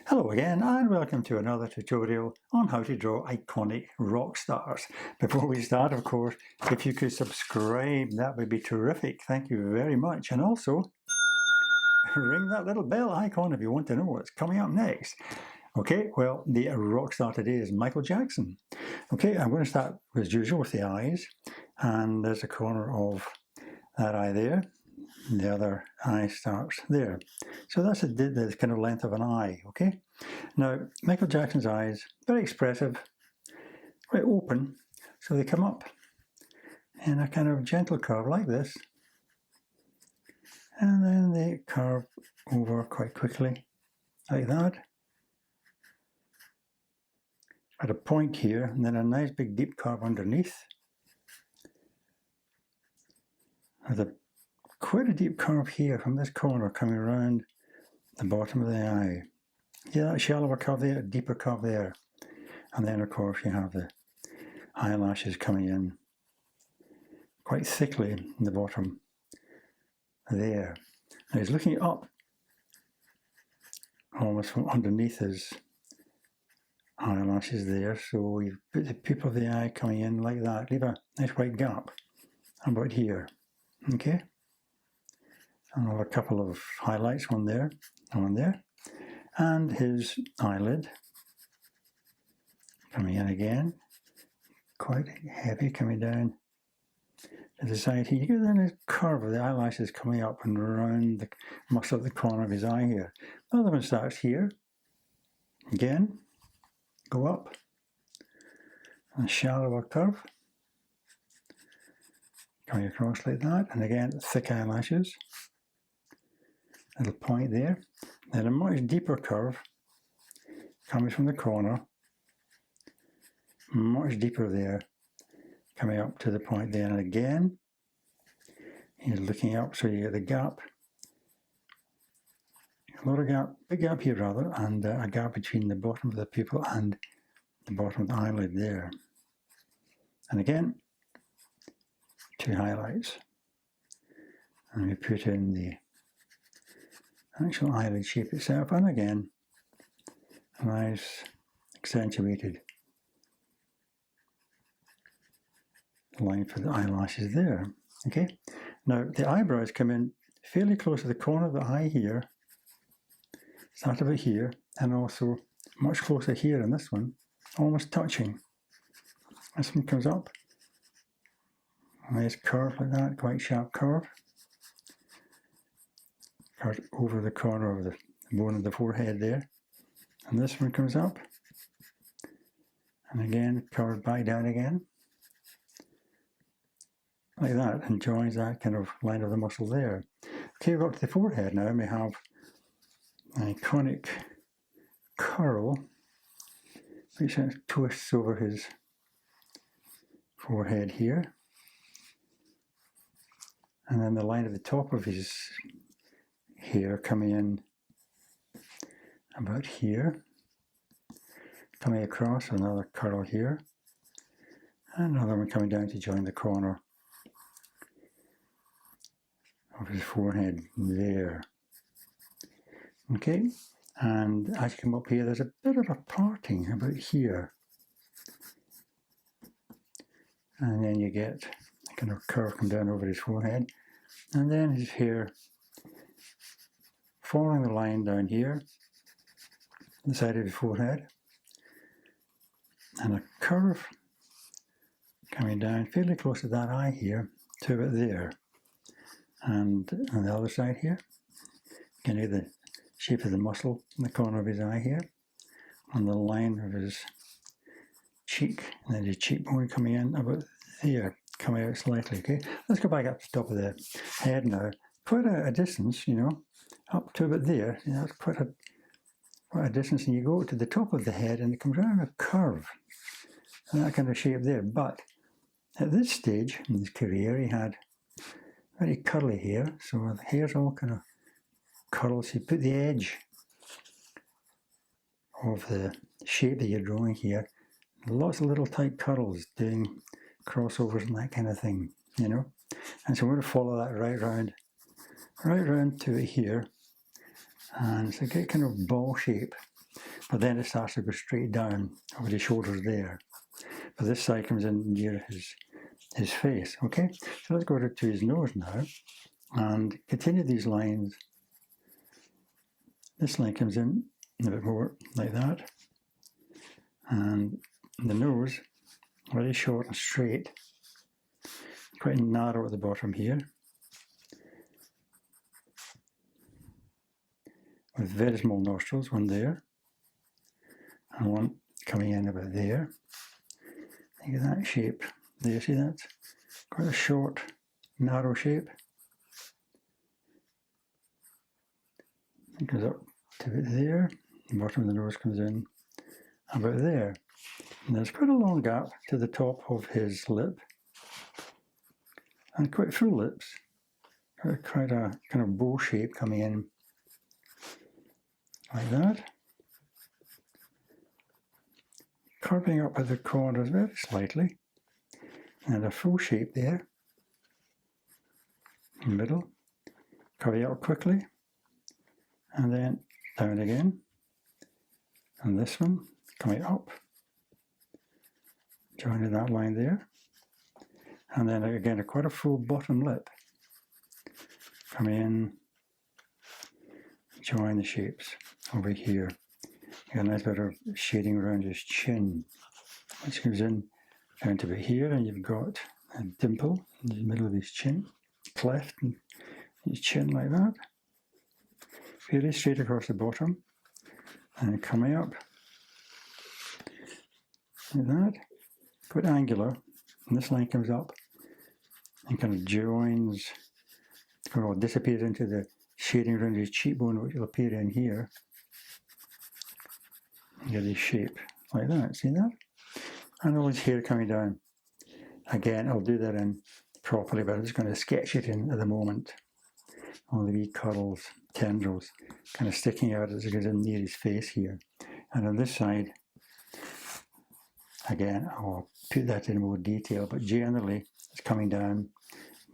Hello again and welcome to another tutorial on how to draw iconic rock stars. Before we start, of course, if you could subscribe, that would be terrific. Thank you very much. And also, ring that little bell icon if you want to know what's coming up next. Okay, well, the rock star today is Michael Jackson. Okay, I'm going to start as usual with the eyes. And there's a corner of that eye there. The other eye starts there. So that's the kind of length of an eye, okay? Now, Michael Jackson's eyes, very expressive, quite open, so they come up in a kind of gentle curve like this. And then they curve over quite quickly, like that. At a point here, and then a nice big deep curve underneath. With quite a deep curve here from this corner coming around the bottom of the eye. Yeah, that shallower curve there, a deeper curve there. And then, of course, you have the eyelashes coming in quite thickly in the bottom there. Now he's looking up almost from underneath his eyelashes there. So you put the pupil of the eye coming in like that. Leave a nice white gap about here. Okay? And I'll have a couple of highlights, one there, and his eyelid coming in again, quite heavy coming down to the side here. You get then a curve of the eyelashes coming up and around the muscle at the corner of his eye here. The other one starts here, again, go up, a shallower curve, coming across like that, and again, thick eyelashes. Little point there, then a much deeper curve coming from the corner, much deeper there, coming up to the point there, and again, you're looking up, so you get the gap, a lot of gap, big gap here rather, and a gap between the bottom of the pupil and the bottom of the eyelid there. And again, two highlights, and we put in the actual eyelid shape itself, and again, a nice accentuated line for the eyelashes there. Okay, now the eyebrows come in fairly close to the corner of the eye here, start about here, and also much closer here in this one, almost touching. This one comes up, a nice curve like that, quite sharp curve. Curved over the corner of the bone of the forehead there, and this one comes up, and again curved back down again, like that, and joins that kind of line of the muscle there. Okay, we're up to the forehead now, and we have an iconic curl which twists over his forehead here, and then the line at the top of his hair coming in about here, coming across, another curl here, and another one coming down to join the corner of his forehead there. Okay, and as you come up here, there's a bit of a parting about here, and then you get a kind of curve come down over his forehead, and then his hair following the line down here, the side of his forehead, and a curve coming down fairly close to that eye here, to about there. And on the other side here, you can get the shape of the muscle in the corner of his eye here, on the line of his cheek, and then his cheekbone coming in about there, coming out slightly. Okay, let's go back up to the top of the head now. Quite a distance, you know, up to about there. You know, that's quite a distance, and you go to the top of the head, and it comes around a curve, and that kind of shape there. But at this stage in his career, he had very curly hair, so the hair's all kind of curls. You put the edge of the shape that you're drawing here, lots of little tight curls doing crossovers and that kind of thing, you know. And so we're going to follow that right round to here, and it's a good kind of ball shape but then it starts to go straight down over the shoulders there. But this side comes in near his face, okay? So let's go to his nose now and continue these lines. This line comes in a bit more like that, and the nose, very short and straight, quite narrow at the bottom here, with very small nostrils, one there, and one coming in about there. Look at that shape there, see that? Quite a short, narrow shape. It goes up to about there, the bottom of the nose comes in about there. And there's quite a long gap to the top of his lip, and quite full lips. Quite a kind of bow shape coming in like that. Curving up at the corners very slightly, and a full shape there in the middle. Curving up quickly, and then down again. And this one coming up, joining that line there. And then again, quite a full bottom lip. Come in, join the shapes over here. You got a nice bit of shading around his chin, which comes in down to about here, and you've got a dimple in the middle of his chin, cleft in his chin like that. Fairly straight across the bottom, and coming up like that. Quite angular, and this line comes up and kind of joins, or disappears into the shading around his cheekbone, which will appear in here. You get his shape like that, see that? And all his hair coming down. Again, I'll do that in properly, but I'm just going to sketch it in at the moment. All the wee curls, tendrils, kind of sticking out as it goes in near his face here. And on this side, again, I'll put that in more detail, but generally it's coming down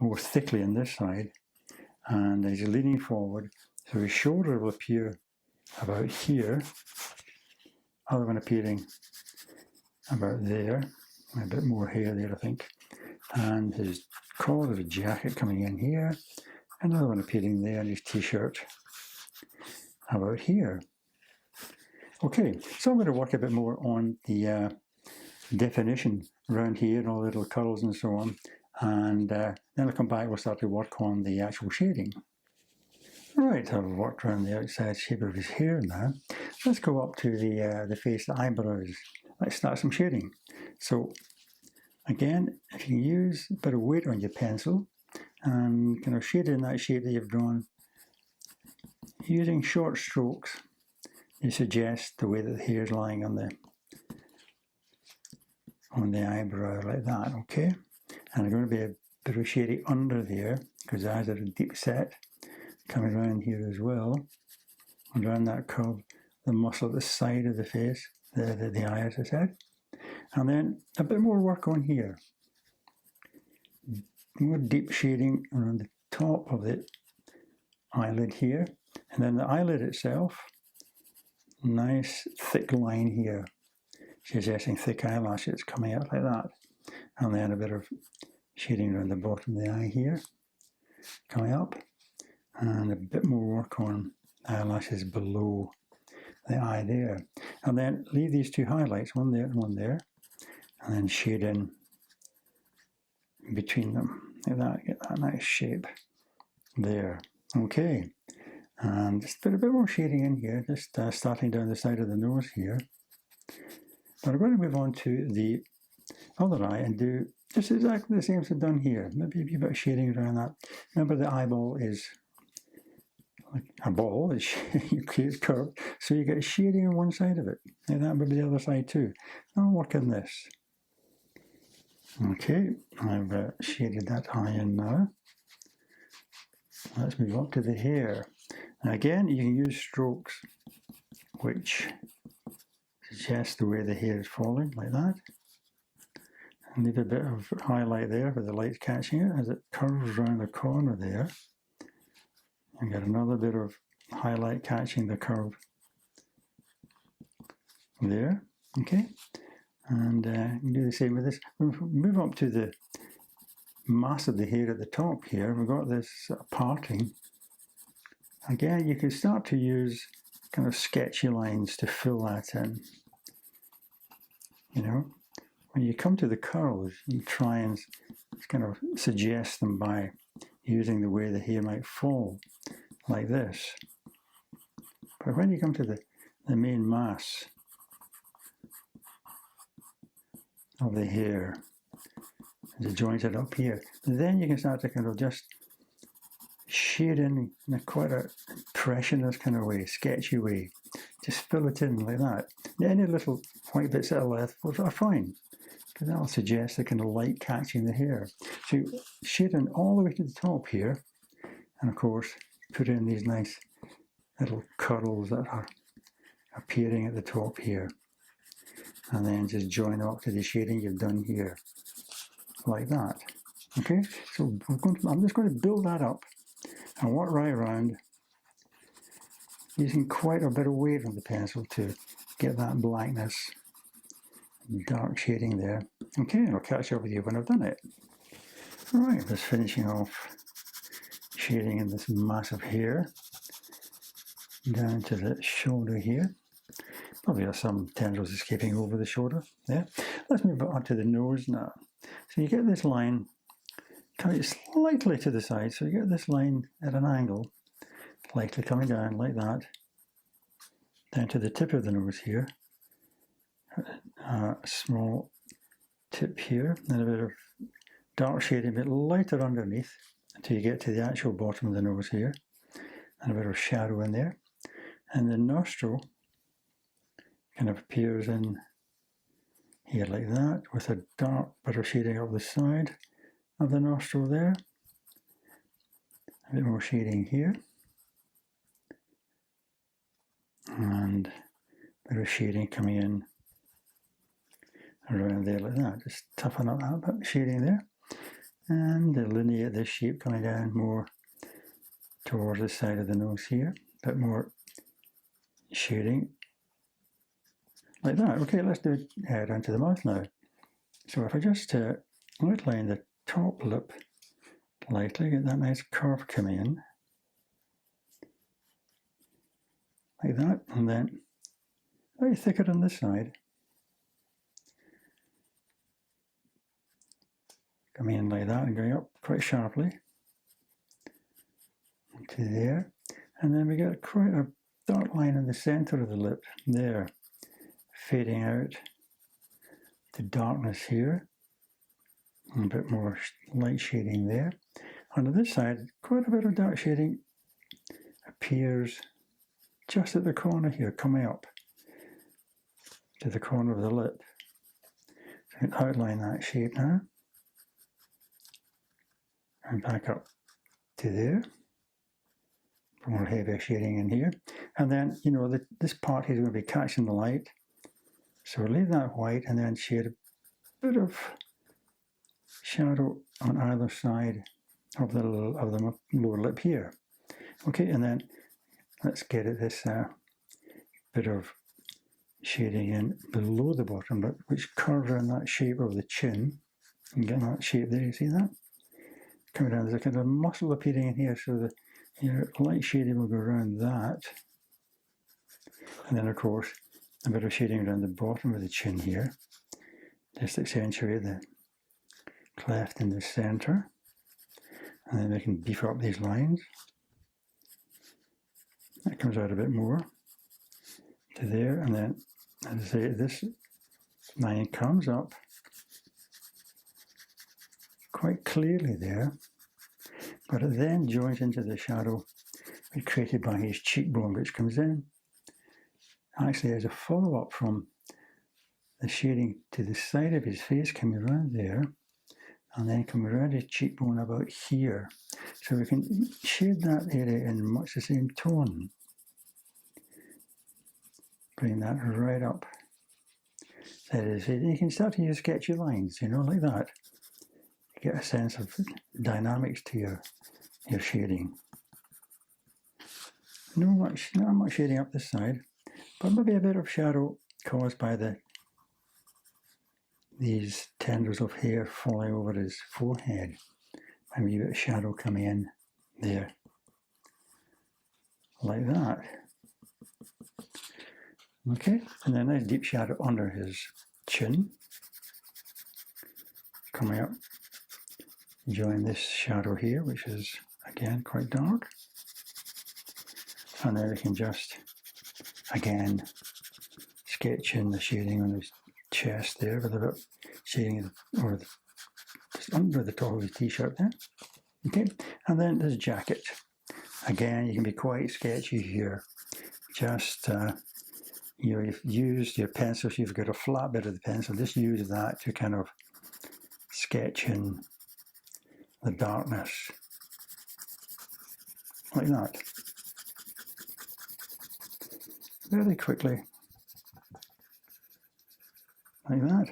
more thickly on this side, and as he's leaning forward, so his shoulder will appear about here, other one appearing about there, a bit more hair there I think, and his collar of a jacket coming in here, another one appearing there, and his t-shirt about here. Okay, so I'm going to work a bit more on the definition around here and all the little curls and so on, and then I'll come back, we'll start to work on the actual shading. Right, I've worked around the outside shape of his hair now. Let's go up to the face, the eyebrows. Let's start some shading. So again, if you use a bit of weight on your pencil and kind of shade in that shape that you've drawn, using short strokes, you suggest the way that the hair is lying on the eyebrow like that, okay? And there's going to be a bit of shading under there because the eyes are a deep set, coming around here as well, and around that curve, the muscle at the side of the face, the eye, as I said. And then a bit more work on here. More deep shading around the top of the eyelid here. And then the eyelid itself, nice thick line here, suggesting thick eyelashes coming out like that. And then a bit of shading around the bottom of the eye here, coming up. And a bit more work on eyelashes below the eye there. And then leave these two highlights, one there and one there, and then shade in between them. Like that, get that nice shape there. Okay, and just put a bit more shading in here, just starting down the side of the nose here. But I'm going to move on to the other eye and do just exactly the same as I've done here. Maybe a bit of shading around that. Remember, the eyeball is like a ball, it's curved, so you get shading on one side of it, and that would be the other side too. I'll work on this. Okay, I've shaded that eye in now. Let's move up to the hair. Now again, you can use strokes which suggest the way the hair is falling, like that. And leave a bit of highlight there where the light's catching it as it curves around the corner there. And get another bit of highlight catching the curve there, okay? And you do the same with this. When we move up to the mass of the hair at the top here, we've got this parting. Again, you can start to use kind of sketchy lines to fill that in. You know, when you come to the curls, you try and kind of suggest them by using the way the hair might fall, like this. But when you come to the main mass of the hair, the jointed up here, then you can start to kind of just shade in quite a impressionist kind of way, sketchy way. Just fill it in like that. Any little white bits that are left are fine, because that'll suggest the kind of light catching the hair. So you shade in all the way to the top here, and of course put in these nice little curls that are appearing at the top here, and then just join up to the shading you've done here, like that. Okay, so I'm just going to build that up and work right around, using quite a bit of weight on the pencil to get that blackness, dark shading there. Okay, and I'll catch up with you when I've done it. All right, just finishing off shading in this massive hair down to the shoulder here. Probably have some tendrils escaping over the shoulder there. Let's move on to the nose now. So you get this line coming slightly to the side, so you get this line at an angle, likely coming down like that, down to the tip of the nose here. A small tip here, and a bit of dark shading, a bit lighter underneath until you get to the actual bottom of the nose here, and a bit of shadow in there. And the nostril kind of appears in here like that, with a dark bit of shading up the side of the nostril there. A bit more shading here. And a bit of shading coming in around there like that. Just toughen up that bit of shading there. And delineate this shape coming down more towards the side of the nose here. A bit more shading like that. Okay, let's do it down to the mouth now. So if I just outline the top lip lightly, get that nice curve coming in, like that, and then very thicker on this side, coming in like that and going up quite sharply to there, and then we get quite a dark line in the center of the lip there, fading out to darkness here, and a bit more light shading there. On this side, quite a bit of dark shading appears just at the corner here, coming up to the corner of the lip. So I can outline that shape now, and back up to there. More heavy shading in here, and then this part here is going to be catching the light, so we'll leave that white and then shade a bit of shadow on either side of the lower lip here. Okay, and then let's get at this bit of shading in below the bottom lip, which curves around that shape of the chin. You can get that shape there, you see that? Coming down, there's a kind of muscle appearing in here, so that your light shading will go around that. And then, of course, a bit of shading around the bottom of the chin here, just accentuate the cleft in the center. And then we can beef up these lines. That comes out a bit more to there, and then, as I say, this line comes up quite clearly there, but it then joins into the shadow created by his cheekbone, which comes in actually as a follow-up from the shading to the side of his face, coming around there, and then coming around his cheekbone about here. So we can shade that area in much the same tone. Bring that right up. That is it. You can start to use sketchy lines, like that. Get a sense of dynamics to your shading. Not much shading up this side, but maybe a bit of shadow caused by these tendrils of hair falling over his forehead. And a wee bit of shadow coming in there, like that. Okay, and then a nice deep shadow under his chin, coming up, join this shadow here, which is again quite dark. And then we can just again sketch in the shading on his chest there with a bit of shading over just under the top of his t-shirt there. Okay, and then this jacket. Again, you can be quite sketchy here. Just you've used your pencil, so you've got a flat bit of the pencil. Just use that to kind of sketch in the darkness, like that. Very quickly, like that.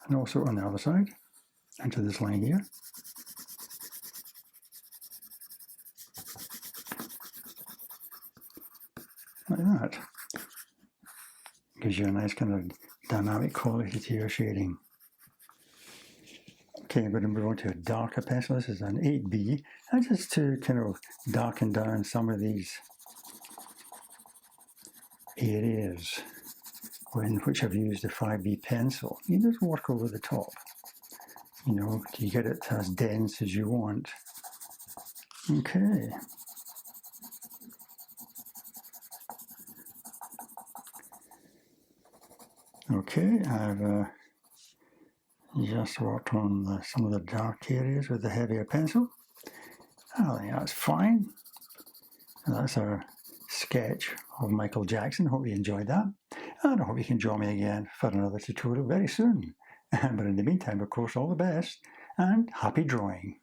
And also on the other side, into this line here. Like that. Gives you a nice kind of dynamic quality to your shading. Okay, I'm going to move on to a darker pencil. This is an 8B, and just to kind of darken down some of these areas in which I've used a 5B pencil. You just work over the top. You know, you get it as dense as you want. Okay. Okay, I've just worked on some of the dark areas with the heavier pencil. I think that's fine. That's our sketch of Michael Jackson. Hope you enjoyed that. And I hope you can join me again for another tutorial very soon. But in the meantime, of course, all the best and happy drawing.